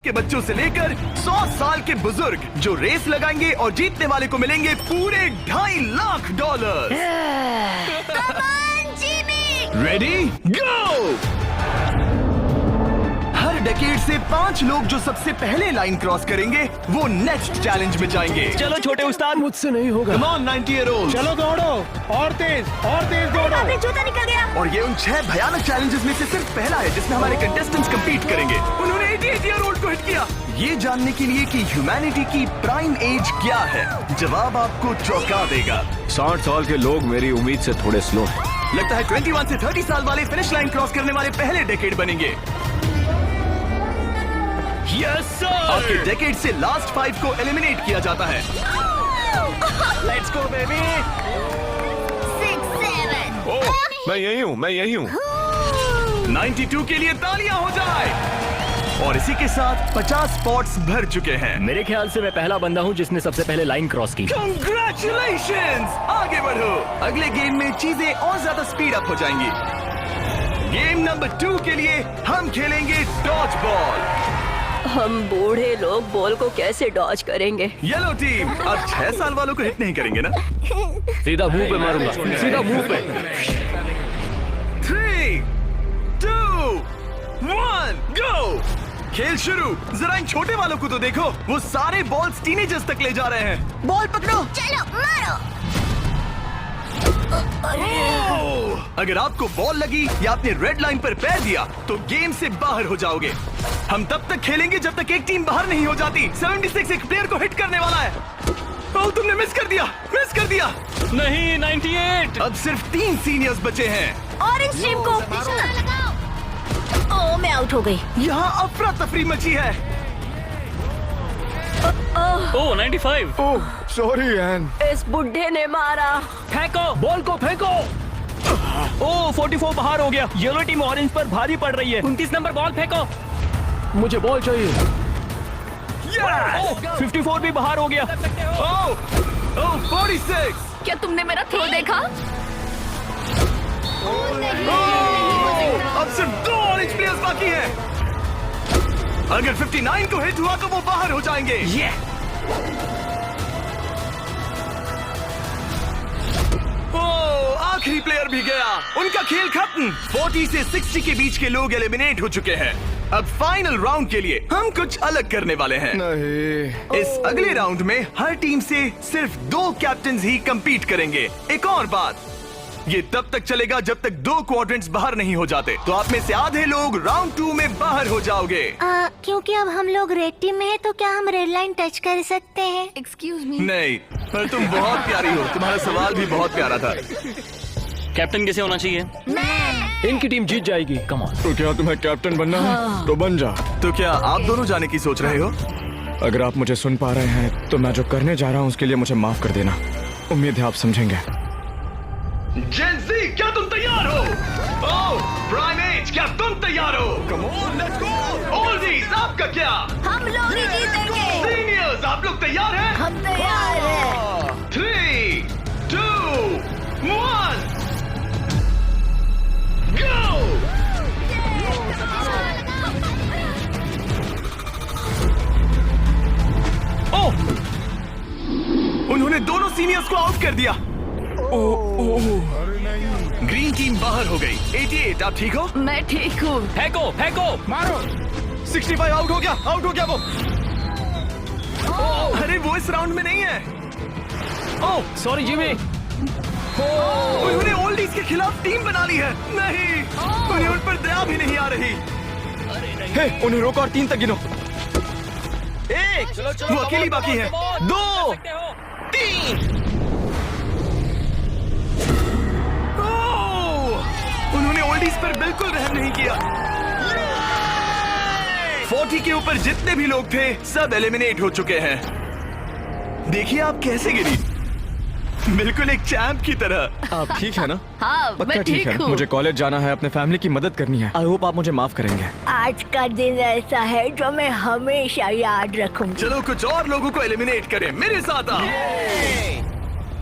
के बच्चों से लेकर 100 साल के बुजुर्ग जो रेस लगाएंगे और जीतने वाले को मिलेंगे पूरे $2.5 लाख। Ready go. हर डेकेड से 5 लोग जो सबसे पहले लाइन क्रॉस करेंगे वो नेक्स्ट चैलेंज में जाएंगे। चलो छोटे उस्ताद, मुझसे नहीं होगा। Come on 90-year-old। चलो दौड़ो और तेज दौड़ो। जूता निकल गया। और ये उन 6 भयानक चैलेंजेस में से सिर्फ पहला है जिसमें हमारे कंटेस्टेंट्स कंपीट करेंगे। उन्होंने 88-year-old को हिट किया। ये जानने के लिए कि ह्यूमैनिटी की प्राइम एज क्या है, जवाब आपको चौंका देगा। 60 साल के लोग मेरी उम्मीद से थोड़े स्लो हैं। लगता है 21 से 30 साल वाले फिनिश लाइन क्रॉस करने वाले पहले डेकेड बनेंगे। Yes sir. आपके डेकेड से लास्ट 5 को एलिमिनेट किया जाता है। Let's go baby. 6, 7। ओह, मैं यही हूँ। 92 के लिए तालियां हो जाए। और इसी के साथ 50 स्पॉट्स भर चुके हैं। मेरे ख्याल से मैं पहला बंदा हूँ जिसने सबसे पहले लाइन क्रॉस की। Congratulations! आगे बढ़ो। अगले गेम में चीजें और ज्यादा स्पीड अप हो जाएंगी। गेम नंबर 2 के लिए हम खेलेंगे डॉज बॉल। हम बूढ़े लोग बॉल को कैसे डॉज करेंगे? येलो टीम अब 6 साल वालों को हिट नहीं करेंगे ना? सीधा मुंह पे मारूंगा, सीधा मुंह पे। 3, 2, 1, गो। खेल शुरू। जरा इन छोटे वालों को तो देखो, वो सारे बॉल्स टीनेजर्स तक ले जा रहे हैं। बॉल पकड़ो। चलो मारो। अगर आपको बॉल लगी या आपने रेड लाइन पर पैर दिया तो गेम से बाहर हो जाओगे। हम तब तक खेलेंगे जब तक एक टीम बाहर नहीं हो जाती। 76 एक प्लेयर को हिट करने वाला है। ओह, तुमने मिस कर दिया। नहीं, 98। अब सिर्फ 3 सीनियर्स बचे हैं। ऑरेंज टीम को लगाओ। ओह, मैं आउट हो गई। यहाँ अफरा तफरी मची है। ओह 95। ओह, सॉरी एन। इस बुढ़े ने मारा। फेंको, बॉल को फेंको। ओह 44 बाहर हो गया। येलो टीम ऑरेंज पर भारी पड़ रही है। 29 नंबर बॉल फेंको। मुझे बॉल चाहिए। Yes! 54 भी बाहर हो गया। ओह, 46। क्या तुमने मेरा थ्रो देखा? अब सिर्फ 2 ऑरेंज प्लेयर्स बाकी हैं। अगर 59 को हिट हुआ तो वो बाहर हो जाएंगे। ओह, आखिरी प्लेयर भी गया। उनका खेल खत्म। 40 से 60 के बीच के लोग एलिमिनेट हो चुके हैं। अब फाइनल राउंड के लिए हम कुछ अलग करने वाले हैं। नहीं। इस अगले राउंड में हर टीम से सिर्फ 2 कैप्टन्स ही कंपीट करेंगे। एक और बात, ये तब तक चलेगा जब तक 2 क्वाड्रेंट्स बाहर नहीं हो जाते। तो आप में से आधे लोग राउंड 2 में बाहर हो जाओगे। क्योंकि अब हम लोग रेड टीम में हैं, तो क्या हम रेड लाइन टच कर सकते हैं? Excuse me. नहीं, पर तुम बहुत प्यारी हो। तुम्हारा सवाल भी बहुत प्यारा था। कैप्टन कैसे होना चाहिए? मैं। इनकी टीम जीत जाएगी। Come on. तो क्या तुम्हें कैप्टन बनना है? तो बन जा। तो क्या आप दोनों जाने की सोच रहे हो? अगर आप मुझे सुन पा रहे हैं तो मैं जो करने जा रहा हूँ उसके लिए मुझे माफ कर देना। उम्मीद है आप समझेंगे। जेन ज़ी, क्या तुम तैयार हो? ओह, प्राइम एज, क्या तुम तैयार हो? कम ऑन, लेट्स गो। ओल्डीज, आपका क्या? हम लोग ही जीतेंगे। सीनियर्स, आप लोग तैयार हैं? हम तैयार हैं। 3, 2, 1, go! ओह! उन्होंने दोनों सीनियर्स को आउट कर दिया। ग्रीन टीम बाहर हो गई। 88, आप ठीक हो? मैं ठीक हूँ। फेंको, फेंको। मारो। 65 आउट हो गया वो। अरे वो इस राउंड में नहीं है। Oh sorry Jimmy. उन्होंने ओल्डीज के खिलाफ टीम बना ली है। नहीं, उन्हें उन पर दया भी नहीं आ रही। हे, उन्हें रोको और 3 तक गिनो। 1, वो अकेली बाकी है। 2, 3। उन्होंने ओल्डीज पर बिल्कुल रहम नहीं किया। 40 के ऊपर जितने भी लोग थे सब एलिमिनेट हो चुके हैं। देखिए आप कैसे गिरी, बिल्कुल एक चैंप की तरह। आप ठीक है ना? हाँ, पक्का मैं ठीक है। हूँ। मुझे कॉलेज जाना है, अपने फैमिली की मदद करनी है। आई होप आप मुझे माफ करेंगे। आज का दिन ऐसा है जो मैं हमेशा याद रखूंगी। चलो कुछ और लोगों को एलिमिनेट करें। मेरे साथ आओ।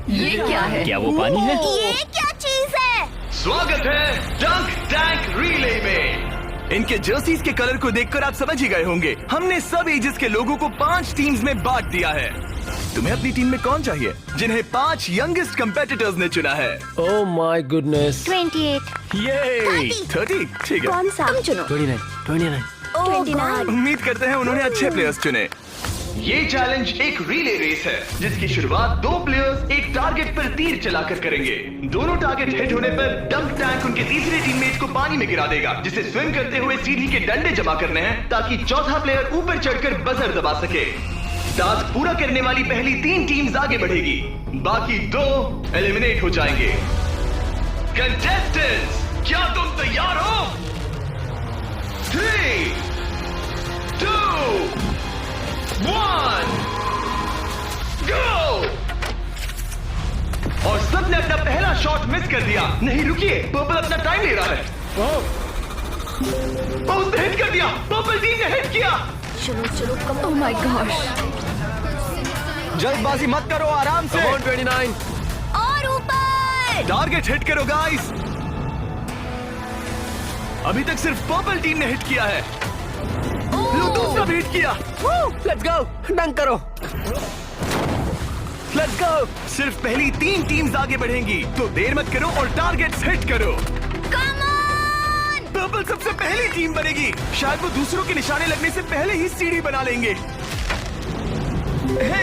ये क्या है? क्या वो पानी है? ये क्या चीज है? स्वागत है डंक टैंक रिले में। इनके जर्सीज के कलर को देखकर आप समझ ही गए होंगे। हमने सब एजेस के लोगों को 5 टीम्स में बांट दिया है। तुम्हें अपनी टीम में कौन चाहिए? जिन्हें 5 यंगेस्ट कंपेटिटर्स ने चुना है। Oh my goodness. 28। ये 30 ठीक है। कौन सा? तुम चुनो। 29। ओह गॉड। उम्मीद करते हैं उन्होंने अच्छे प्लेयर्स चुने। ये चैलेंज एक रिले रेस है जिसकी शुरुआत 2 प्लेयर्स एक टारगेट पर तीर चलाकर करेंगे। दोनों टारगेट हिट होने पर डंक टैंक उनके तीसरे टीममेट को पानी में गिरा देगा, जिसे स्विम करते हुए सीढ़ी के डंडे जमा करने हैं ताकि चौथा प्लेयर ऊपर चढ़कर बजर दबा सके। टास्क पूरा करने वाली पहली 3 टीम्स आगे बढ़ेगी, बाकी 2 एलिमिनेट हो जाएंगे। कंटेस्टेंट्स, क्या तुम तैयार हो? 3, 2, 1, go! और सबने अपना पहला शॉट मिस कर दिया। नहीं रुकिए, पर्पल अपना टाइम ले रहा है। उसने हिट कर दिया। पर्पल टीम ने हिट किया। चलो कम। Oh my God. जल्दबाजी मत करो, आराम से। 29। और ऊपर। टारगेट हिट करो गाइस। अभी तक सिर्फ पर्पल टीम ने हिट किया है। लो, दूसरा भी हिट किया। लेट्स गो, डंक करो। Let's go. सिर्फ पहली 3 टीम्स आगे बढ़ेंगी, तो देर मत करो और टारगेट्स हिट करो। Come on. पर्पल सबसे पहली टीम बनेगी। शायद वो दूसरों के निशाने लगने से पहले ही सीढ़ी बना लेंगे।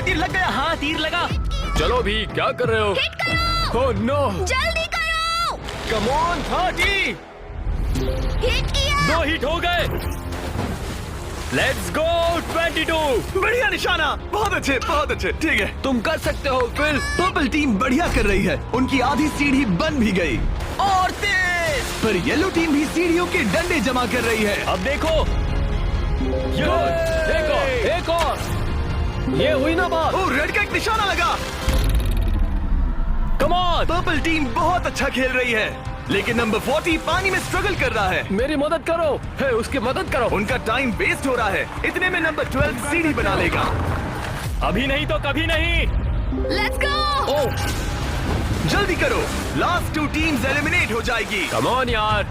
तीर लग गया। हाँ, तीर लगा। चलो भी, क्या कर रहे हो? हिट करो। Oh no. जल्दी करो। Come on 30। हिट किया। 2 हिट हो गए। Let's go 22। बढ़िया निशाना। बहुत अच्छे। ठीक है, तुम कर सकते हो फिल। पर्पल टीम बढ़िया कर रही है। उनकी आधी सीढ़ी बन भी गई। और तेज। पर येलो टीम भी सीढ़ियों के डंडे जमा कर रही है। अब देखो। एक और। ये हुई ना बात। ओ, रेड का एक निशाना लगा। Come on. पर्पल टीम बहुत अच्छा खेल रही है, लेकिन नंबर 40 पानी में स्ट्रगल कर रहा है। मेरी मदद करो। है, उसकी मदद करो। उनका टाइम वेस्ट हो रहा है। इतने में नंबर 12 सीढ़ी बना लेगा। अभी नहीं तो कभी नहीं। Let's go. ओह, जल्दी करो, लास्ट 2 टीम्स एलिमिनेट हो जाएगी। कम ऑन यार।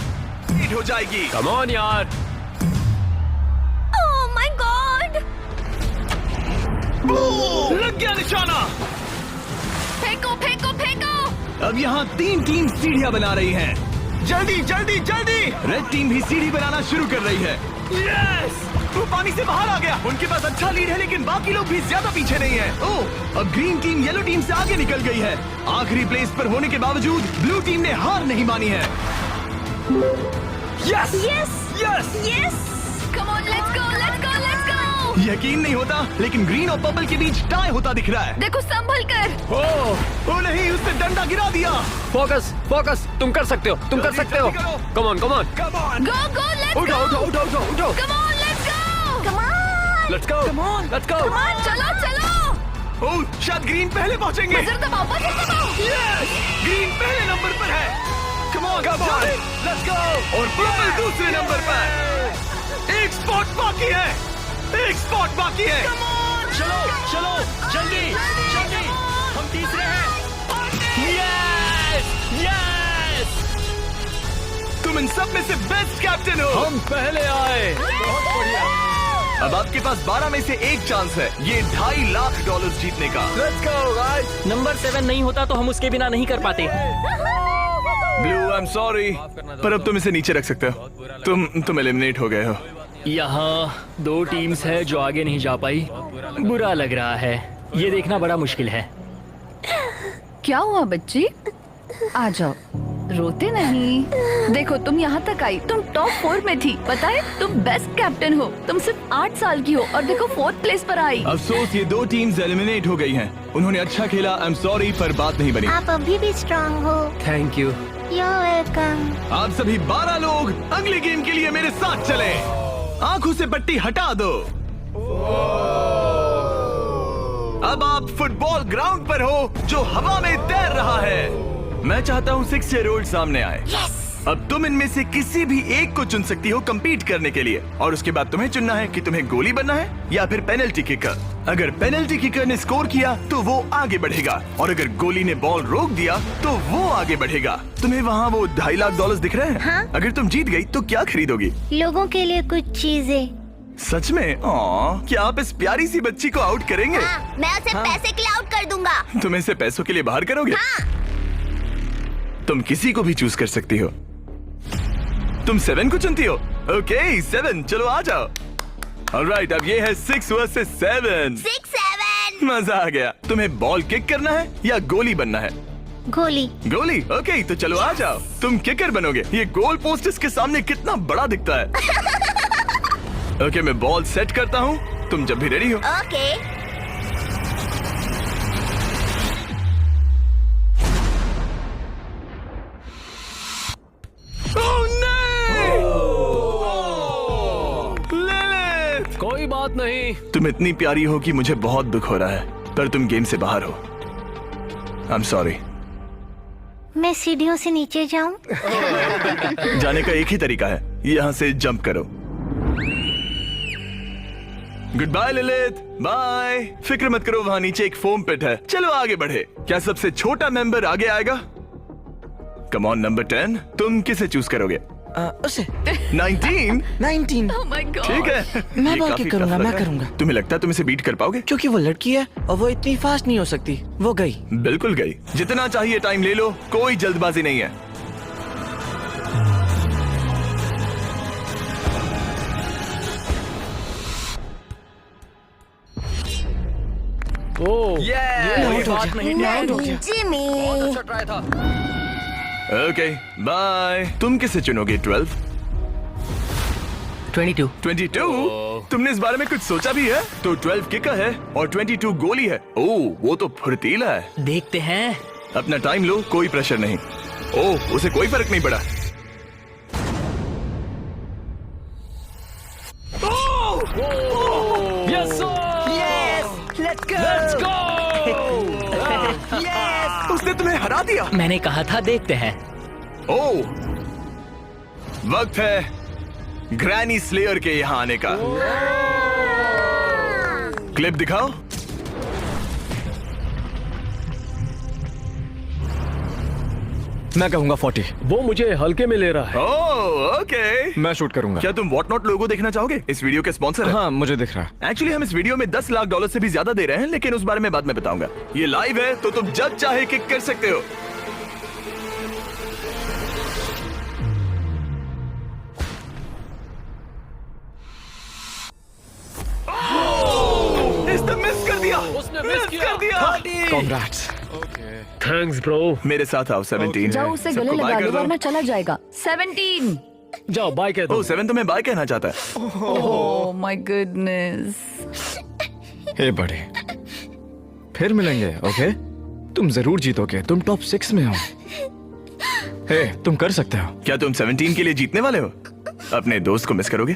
हिट हो जाएगी। कम ऑन यार। Oh my God. लग गया निशाना। फेंको। अब यहाँ 3 टीम सीढ़ियाँ बना रही हैं। जल्दी। रेड टीम भी सीढ़ी बनाना शुरू कर रही है। यस! वो पानी से बाहर आ गया। उनके पास अच्छा लीड है, लेकिन बाकी लोग भी ज्यादा पीछे नहीं है। ओह, अब ग्रीन टीम येलो टीम से आगे निकल गई है। आखिरी प्लेस पर होने के बावजूद ब्लू टीम ने हार नहीं मानी है। यस! कम ऑन, लेट्स गो। यकीन नहीं होता, लेकिन ग्रीन और पर्पल के बीच टाई होता दिख रहा है। देखो संभल कर। ओ नहीं, उसने डंडा गिरा दिया। फोकस। तुम कर सकते हो। जल्दी करो। Come on. Go let's go. उठाओ। Come on, let's go. Let's go. चलो। ओह, शायद ग्रीन पहले पहुंचेंगे। बजर दबाओ। यस! ग्रीन पहले नंबर पर है। कम ऑन, लेट्स गो। और पर्पल दूसरे नंबर पर। एक स्पॉट बाकी है। चलो जल्दी। हम तीसरे हैं। यस। तुम इन सब में से बेस्ट कैप्टन हो। हम पहले आए। बहुत बढ़िया। अब आपके पास 12 में से 1 चांस है, ये $2.5 लाख जीतने का। Let's go guys. नंबर 7 नहीं होता तो हम उसके बिना नहीं कर पाते। ब्लू, आई एम सॉरी, पर अब तुम इसे नीचे रख सकते हो। तुम एलिमिनेट हो गए हो। यहाँ 2 टीम्स है जो आगे नहीं जा पाई। बुरा लग रहा है। ये देखना बड़ा मुश्किल है। क्या हुआ बच्ची? आ जाओ, रोते नहीं। देखो तुम यहाँ तक आई, तुम टॉप 4 में थी। पता है तुम बेस्ट कैप्टन हो। तुम सिर्फ 8 साल की हो और देखो 4th प्लेस पर आई। अफसोस, ये 2 टीम्स एलिमिनेट हो गई हैं। उन्होंने अच्छा खेला, आई एम सॉरी, पर बात नहीं बनी। आप अभी भी स्ट्रांग हो। Thank you. You're welcome। आप सभी 12 लोग अगले गेम के लिए मेरे साथ चले। आंखों से पट्टी हटा दो। अब आप फुटबॉल ग्राउंड पर हो जो हवा में तैर रहा है। मैं चाहता हूँ 6 ईयर ओल्ड सामने आए। अब तुम इनमें से किसी भी एक को चुन सकती हो कम्पीट करने के लिए, और उसके बाद तुम्हें चुनना है कि तुम्हें गोली बनना है या फिर पेनल्टी किकर। अगर पेनल्टी किकर ने स्कोर किया तो वो आगे बढ़ेगा, और अगर गोली ने बॉल रोक दिया तो वो आगे बढ़ेगा। तुम्हें वहाँ वो $2.5 लाख दिख रहे हैं? हाँ। अगर तुम जीत गई तो क्या खरीदोगी? लोगों के लिए कुछ चीजें। सच में? क्या आप इस प्यारी सी बच्ची को आउट करेंगे? हाँ, मैं उसे पैसे के लिए आउट कर दूंगा। तुम इसे पैसों के लिए बाहर करोगे? हाँ। तुम किसी को भी चूज कर सकती हो। तुम 7 को चुनती हो? ओके 7, चलो आ जाओ। ऑलराइट, अब ये है 6 वर्सेस 7। 6-7। मजा आ गया। तुम्हें बॉल किक करना है या गोली बनना है? गोली। गोली? ओके, तो चलो आ जाओ। तुम किकर बनोगे। ये गोल पोस्ट इसके सामने कितना बड़ा दिखता है। ओके, मैं बॉल सेट करता हूँ, तुम जब भी रेडी हो। ओके। कोई बात नहीं। तुम इतनी प्यारी हो कि मुझे बहुत दुख हो रहा है, पर तुम गेम से बाहर हो। I am sorry. मैं सीढ़ियों से नीचे जाऊं? जाने का एक ही तरीका है, यहाँ से जंप करो। Good bye Lilith, bye. फिक्र मत करो, वहाँ नीचे एक फोम पिट है। चलो आगे बढ़े। क्या सबसे छोटा मेंबर आगे आएगा? कम ऑन नंबर 10, तुम किसे चूज करोगे? उसे 19? 19। Oh my God. ठीक है। मैं ये बॉल काफी किक करूंगा, tough लग मैं रहा है। करूंगा। तुम्हें लगता है तुम इसे बीट कर पाओगे? क्योंकि वो लड़की है और वो इतनी फास्ट नहीं हो सकती। वो गई। बिल्कुल गई। जितना चाहिए टाइम ले लो, कोई जल्दबाजी नहीं है। ओह, Yeah! ये कोई बात नहीं। जिमी। बहुत अच्छा ट्राई था। Okay bye. तुम किसे चुनोगे? 12? 22। 22? तुमने इस बारे में कुछ सोचा भी है? तो 12 किकर है और 22 गोली है। ओह, वो तो फुर्तीला है। देखते हैं। अपना टाइम लो, कोई प्रेशर नहीं। ओह, उसे कोई फर्क नहीं पड़ा। Yes sir. Let's go. उसने तुम्हें हरा दिया। मैंने कहा था देखते हैं। ओह, वक्त है ग्रैनी स्लेयर के यहाँ आने का। क्लिप दिखाओ। मैं कहूंगा 40। वो मुझे हल्के में ले रहा है। ओह, ओके। मैं शूट करूंगा। क्या तुम वॉट नॉट लोगो देखना चाहोगे? इस वीडियो के स्पॉन्सर है। हाँ, मुझे दिख रहा है। एक्चुअली हम इस वीडियो में $10 लाख से भी ज्यादा दे रहे हैं, लेकिन उस बारे में बाद में बताऊंगा। ये लाइव है तो तुम जब चाहे किक कर सकते हो। इसने मिस कर दिया। उसने मिस किया। कर दिया। Congrats। Thanks bro. मेरे साथ आओ। 17 जाओ है। उसे सबको गले बाय लगा कर लो दो। वरना चला जाएगा। 17। जाओ बाय कह दो। ओह, 7 तुम्हें बाय कहना चाहता है। Oh my goodness. हे बड़े, फिर मिलेंगे। ओके, तुम जरूर जीतोगे। तुम टॉप 6 में हो। हे, तुम कर सकते हो। क्या तुम 17 के लिए जीतने वाले हो? अपने दोस्त को मिस करोगे?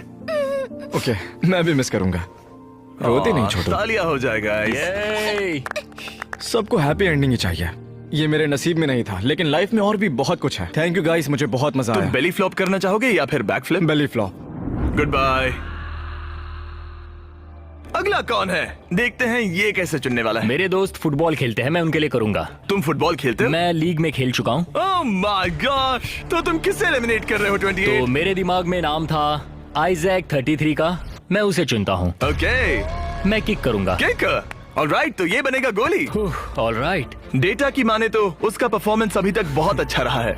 ओके, मैं भी मिस करूंगा। रोते नहीं छोटू। तालियां हो जाएगा। सबको हैप्पी एंडिंग ही चाहिए। ये मेरे नसीब में नहीं था, लेकिन लाइफ में और भी बहुत कुछ है। थैंक यू गाइस, मुझे बहुत मजा तुम आया। बेली फ्लॉप करना चाहोगे या फिर back flip? Belly flop. Good bye. अगला कौन है? देखते हैं ये कैसे चुनने वाला है। मेरे दोस्त फुटबॉल खेलते हैं, मैं उनके लिए करूंगा। तुम फुटबॉल खेलते हो? मैं लीग में खेल चुका हूँ। ओह माय गॉश, तो तुम किसे एलिमिनेट कर रहे हो? 28? तो मेरे दिमाग में नाम था आइजैक 33 का। मैं उसे चुनता हूँ। ओके, मैं किक करूंगा। किक। ऑलराइट, तो ये बनेगा गोली। ऑलराइट। डेटा की माने तो उसका परफॉर्मेंस अभी तक बहुत अच्छा रहा है।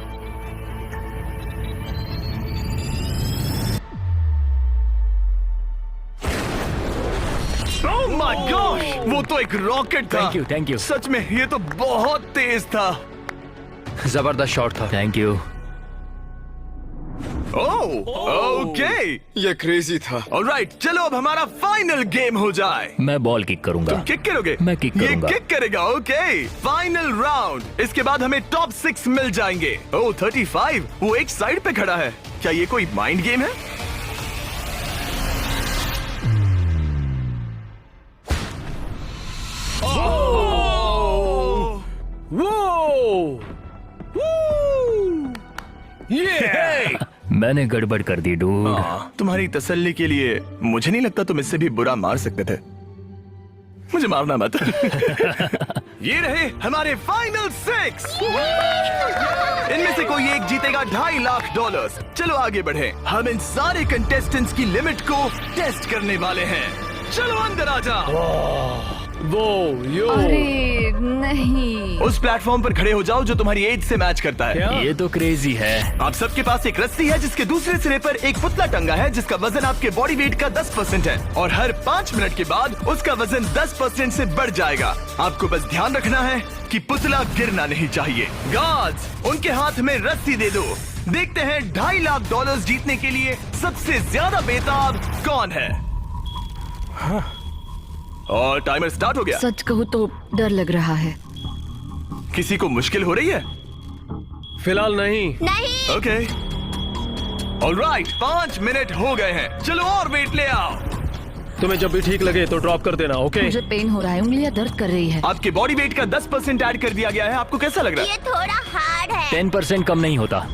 ओह माय गॉश, वो तो एक रॉकेट था। Thank you. सच में ये तो बहुत तेज था। जबरदस्त शॉट था। Thank you. Oh, okay. ये क्रेजी था। ऑलराइट, चलो अब हमारा फाइनल गेम हो जाए। मैं बॉल किक करूंगा। तुम किक करोगे? मैं किक करूंगा। ये किक करेगा। Okay, final round. इसके बाद हमें टॉप 6 मिल जाएंगे। ओह 35, वो एक साइड पे खड़ा है। क्या ये कोई माइंड गेम है? मैंने गड़बड़ कर दी डूड। तुम्हारी तसल्ली के लिए मुझे नहीं लगता तुम इससे भी बुरा मार सकते थे। मुझे मारना मत। ये रहे हमारे फाइनल 6। इनमें से कोई एक जीतेगा $2.5 लाख। चलो आगे बढ़े, हम इन सारे कंटेस्टेंट्स की लिमिट को टेस्ट करने वाले हैं। चलो अंदर आ जाओ। वो यो अरे नहीं। उस प्लेटफॉर्म पर खड़े हो जाओ जो तुम्हारी एज से मैच करता है। क्या? ये तो क्रेजी है। आप सबके पास एक रस्सी है जिसके दूसरे सिरे पर एक पुतला टंगा है जिसका वजन आपके बॉडी वेट का 10% है और हर 5 मिनट के बाद उसका वजन 10% से बढ़ जाएगा। आपको बस ध्यान रखना है कि पुतला गिरना नहीं चाहिए। गार्ड्स, उनके हाथ में रस्सी दे दो। देखते हैं $2.5 लाख जीतने के लिए सबसे ज्यादा बेताब कौन है। और टाइमर स्टार्ट हो गया। सच कहूँ तो डर लग रहा है। किसी को मुश्किल हो रही है? फिलहाल नहीं। नहीं। ओके ऑलराइट, 5 मिनट हो गए हैं। चलो और वेट ले आओ। तुम्हें जब भी ठीक लगे तो ड्रॉप कर देना, ओके? मुझे पेन हो रहा है, उंगलियां दर्द कर रही है। आपके बॉडी वेट का 10% ऐड कर दिया गया है। आपको कैसा लग रहा है? ये थोड़ा हार्ड है। 10% कम नहीं होता।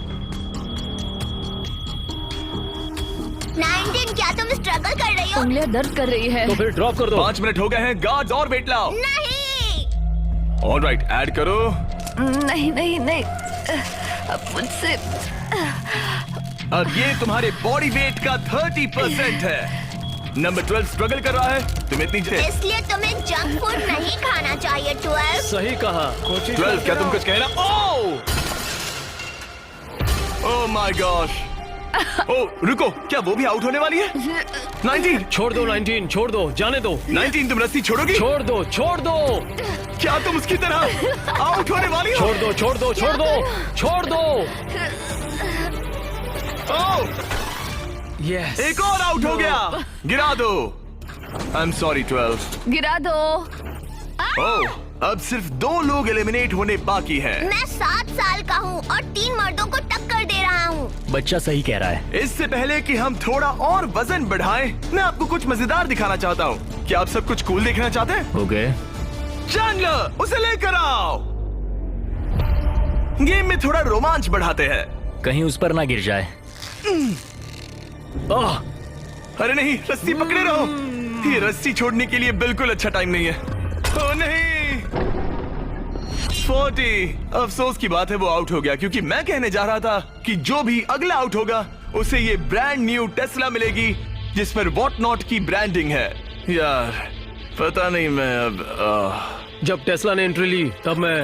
19, क्या तुम स्ट्रगल कर रही हो? उंगलियां दर्द कर रही है। तो फिर ड्रॉप कर दो। 5 मिनट हो गए हैं। गार्ड्स और वेट लाओ। नहीं। ऑलराइट, ऐड करो। नहीं नहीं नहीं, अब मुझसे अब ये तुम्हारे बॉडी वेट का 30% है। नंबर 12 स्ट्रगल कर रहा है। तुम इतनी इसलिए तुम्हें जंक फूड नहीं खाना चाहिए। 12। सही कहा। 12, क्या तुम कुछ कह रहे हो? Oh my gosh. ओह रुको, क्या वो भी आउट होने वाली है? 19 छोड़ दो 19, छोड़ दो, जाने दो। 19, तुम रस्सी छोड़ोगी? छोड़ दो, छोड़ दो, क्या तुम उसकी तरह आउट होने वाली हो? छोड़ दो, छोड़ दो, छोड़ दो, छोड़ दो। ओह, यस। एक और आउट हो गया। गिरा दो। I am sorry 12। गिरा दो। ओह, अब सिर्फ 2 लोग एलिमिनेट होने बाकी हैं। मैं 7 साल का हूँ और 3 मर्दों को टक्कर दे रहा हूँ। बच्चा सही कह रहा है। इससे पहले कि हम थोड़ा और वजन बढ़ाएं, मैं आपको कुछ मजेदार दिखाना चाहता हूँ। क्या आप सब कुछ कूल देखना चाहते हैं? हो गए। चैंडलर, उसे लेकर आओ। गेम में थोड़ा रोमांच बढ़ाते हैं। कहीं उस पर ना गिर जाए। आह, अरे नहीं, रस्सी पकड़े रहो। ये रस्सी छोड़ने के लिए बिल्कुल अच्छा टाइम नहीं है। ओह नहीं, 40। अफसोस की बात है वो आउट हो गया, क्योंकि मैं कहने जा रहा था कि जो भी अगला आउट होगा उसे ये ब्रांड न्यू टेस्ला मिलेगी जिस पर वॉट नॉट की ब्रांडिंग है। यार पता नहीं, मैं अब जब टेस्ला ने एंट्री ली तब मैं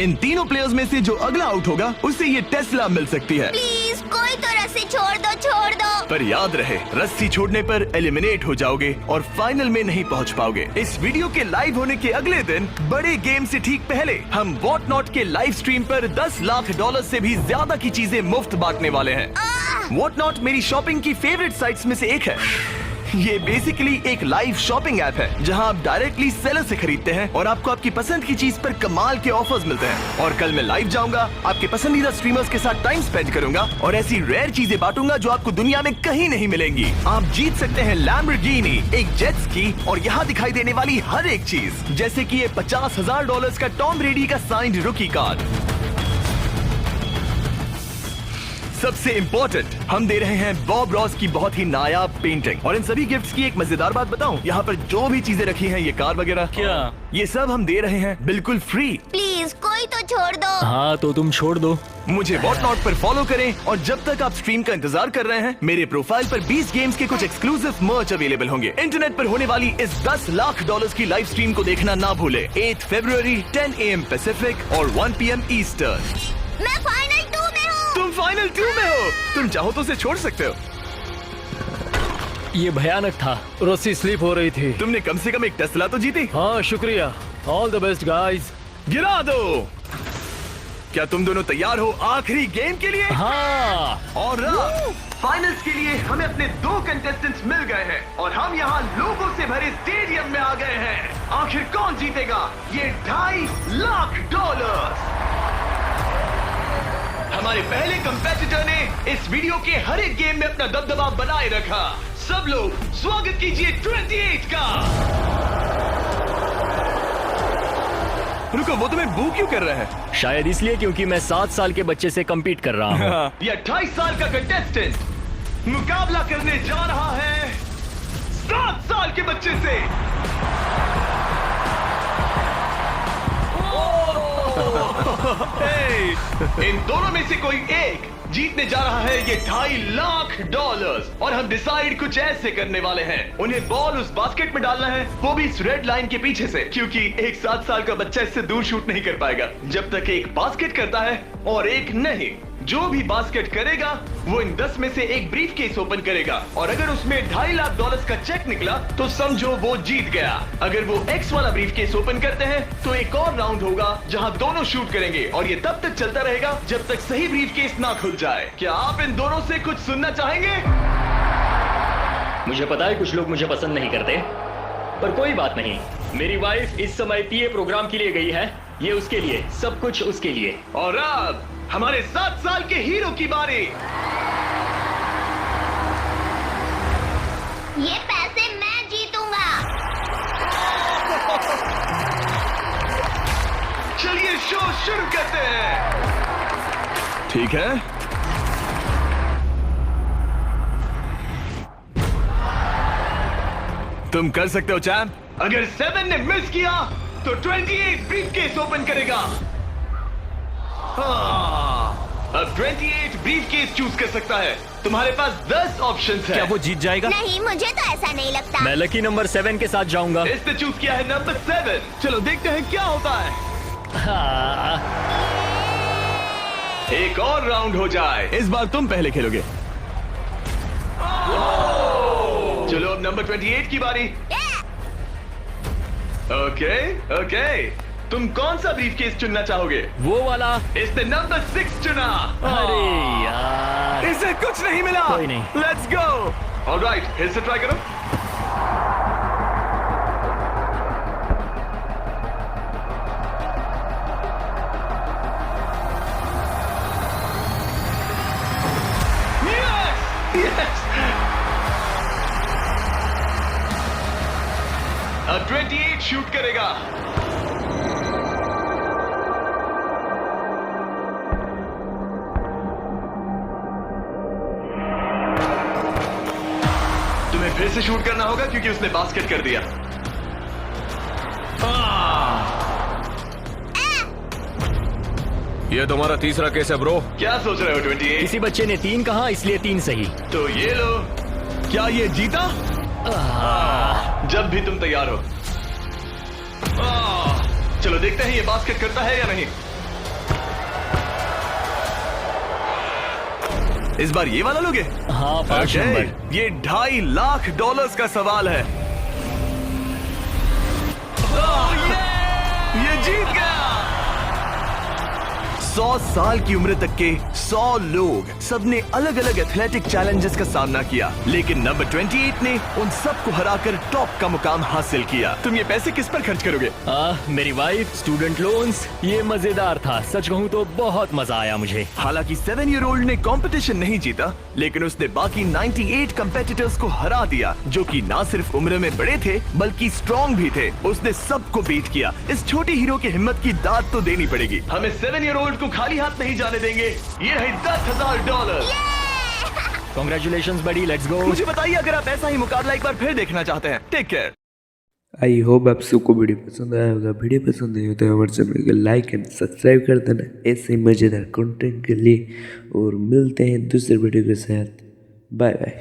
इन तीनों प्लेयर्स में से जो अगला आउट होगा उसे ये टेस्ला मिल सकती है। प्लीज कोई तो रस्सी छोड़ दो, छोड़ दो। पर याद रहे, रस्सी छोड़ने पर एलिमिनेट हो जाओगे और फाइनल में नहीं पहुंच पाओगे। इस वीडियो के लाइव होने के अगले दिन, बड़े गेम से ठीक पहले, हम वॉट नॉट के लाइव स्ट्रीम पर $10 लाख से भी ज्यादा की चीजें मुफ्त बांटने वाले हैं। वॉट नॉट मेरी शॉपिंग की फेवरेट साइट्स में से एक है। ये बेसिकली एक लाइव शॉपिंग ऐप है जहां आप डायरेक्टली सेलर से खरीदते हैं और आपको आपकी पसंद की चीज पर कमाल के ऑफर्स मिलते हैं। और कल मैं लाइव जाऊंगा, आपके पसंदीदा स्ट्रीमर्स के साथ टाइम स्पेंड करूंगा और ऐसी रेयर चीजें बांटूंगा जो आपको दुनिया में कहीं नहीं मिलेंगी। आप जीत सकते हैं लैम्बोर्गिनी, एक जेट स्की और यहाँ दिखाई देने वाली हर एक चीज, जैसे कि ये $50,000 का टॉम ब्रेडी का साइंड रुकी कार्ड। सबसे इम्पोर्टेंट, हम दे रहे हैं बॉब रॉस की बहुत ही नायाब पेंटिंग। और इन सभी गिफ्ट्स की एक मजेदार बात बताऊं, यहाँ पर जो भी चीजें रखी हैं, ये कार वगैरह, क्या ये सब हम दे रहे हैं बिल्कुल फ्री। प्लीज कोई तो छोड़ दो। हाँ तो तुम छोड़ दो। मुझे वॉट नॉट पर फॉलो करें और जब तक आप स्ट्रीम का इंतजार कर रहे हैं, मेरे प्रोफाइल पर 20 गेम्स के कुछ एक्सक्लूसिव मर्च अवेलेबल होंगे। इंटरनेट पर होने वाली इस $10 लाख की लाइव स्ट्रीम को देखना ना भूले। 8 फरवरी 10 AM पैसिफिक और 1 PM ईस्टर्न। मैं फाइनल 2 में हूँ। तुम फाइनल 2 में हो। तुम चाहो तो उसे छोड़ सकते हो। ये भयानक था। रस्सी स्लिप हो रही थी। तुमने कम से कम एक टेस्ला तो जीती। हाँ शुक्रिया। All the best guys. गिरा दो। क्या तुम दोनों तैयार हो आखिरी गेम के लिए? हाँ। और फाइनल्स के लिए हमें अपने 2 कंटेस्टेंट्स मिल गए हैं और हम यहाँ लोगों से भरे स्टेडियम में आ गए हैं। आखिर कौन जीतेगा ये $2.5 लाख? हमारे पहले कंपेटिटर ने इस वीडियो के हर एक गेम में अपना दबदबा बनाए रखा। सब लोग स्वागत कीजिए 28 का। रुको, वो तुम्हें बू क्यों कर रहा है? शायद इसलिए क्योंकि मैं 7 साल के बच्चे से compete कर रहा हूँ। ये 28 साल का कंटेस्टेंट मुकाबला करने जा रहा है 7 साल के बच्चे से। इन दोनों में से कोई एक जीतने जा रहा है ये $2.5 लाख और हम डिसाइड कुछ ऐसे करने वाले हैं। उन्हें बॉल उस बास्केट में डालना है, वो भी इस रेड लाइन के पीछे से, क्योंकि एक 7 साल का बच्चा इससे दूर शूट नहीं कर पाएगा जब तक एक बास्केट करता है और एक नहीं। जो भी बास्केट करेगा वो इन 10 में से एक ब्रीफ केस ओपन करेगा और अगर उसमें $2.5 लाख का चेक निकला तो समझो वो जीत गया। अगर वो एक्स वाला ब्रीफ केस ओपन करते हैं तो एक और राउंड होगा जहां दोनों शूट करेंगे और ये तब तक चलता रहेगा जब तक सही ब्रीफ केस ना खुल जाए। क्या आप इन दोनों से कुछ सुनना चाहेंगे? मुझे पता है कुछ लोग मुझे पसंद नहीं करते, पर कोई बात नहीं। मेरी वाइफ इस समय पीए प्रोग्राम के लिए गई है, ये उसके लिए, सब कुछ उसके लिए। और अब हमारे 7 साल के हीरो की बारी। ये पैसे मैं जीतूंगा। चलिए शो शुरू करते हैं। ठीक है, तुम कर सकते हो चैंप। अगर 7 ने मिस किया तो 28 ब्रीफकेस ओपन करेगा। अब 28 ब्रीफकेस चूज कर सकता है। तुम्हारे पास 10 ऑप्शंस हैं। क्या वो जीत जाएगा? नहीं, मुझे तो ऐसा नहीं लगता। मैं लकी नंबर 7 के साथ जाऊंगा। इसने चूज किया है नंबर 7। चलो देखते हैं क्या होता है। एक और राउंड हो जाए। इस बार तुम पहले खेलोगे। चलो अब नंबर 28 की बारी। ओके ओके, तुम कौन सा ब्रीफकेस चुनना चाहोगे? वो वाला। इसने नंबर 6 चुना। अरे यार, इसे कुछ नहीं मिला। कोई नहीं। Let's go. ऑलराइट, फिर से ट्राई करो। Yes! अब 28 शूट करेगा। तुम्हें फिर से शूट करना होगा क्योंकि उसने बास्केट कर दिया। ये तुम्हारा तीसरा केस है ब्रो। क्या सोच रहे हो 28? किसी बच्चे ने 3 कहा इसलिए 3 सही। तो ये लो। क्या ये जीता? जब भी तुम तैयार हो। चलो देखते हैं ये बास्केट करता है या नहीं। इस बार ये वाला लोगे? हाँ, 5 Okay, नंबर। ये $2.5 लाख का सवाल है। ये जीत गया। 100 साल की उम्र तक के 100 लोग, सबने अलग अलग एथलेटिक चैलेंजेस का सामना किया, लेकिन नंबर 28 ने उन सबको हराकर टॉप का मुकाम हासिल किया। तुम ये पैसे किस पर खर्च करोगे? मेरी वाइफ, स्टूडेंट लोन्स। ये मजेदार था, सच कहूँ तो बहुत मजा आया मुझे। हालांकि 7 ईयर ओल्ड ने कंपटीशन नहीं जीता, लेकिन उसने बाकी 98 कंपेटिटर्स को हरा दिया, जो कि ना सिर्फ उम्र में बड़े थे बल्कि स्ट्रॉन्ग भी थे। उसने सबको बीट किया। इस छोटे हीरो की हिम्मत की दाद तो देनी पड़ेगी। हमें 7 ईयर ओल्ड को खाली हाथ नहीं जाने देंगे। ये है $10,000। Congratulations buddy, let's go। मुझे बताइए अगर आप ऐसा ही मुकाबला एक बार फिर देखना चाहते हैं। Take care. आई होप आप सबको वीडियो पसंद आया होगा। वीडियो पसंद आया तो हमारे चैनल को लाइक एंड सब्सक्राइब कर देना ऐसे ही मज़ेदार कंटेंट के लिए, और मिलते हैं दूसरे वीडियो के साथ। Bye bye.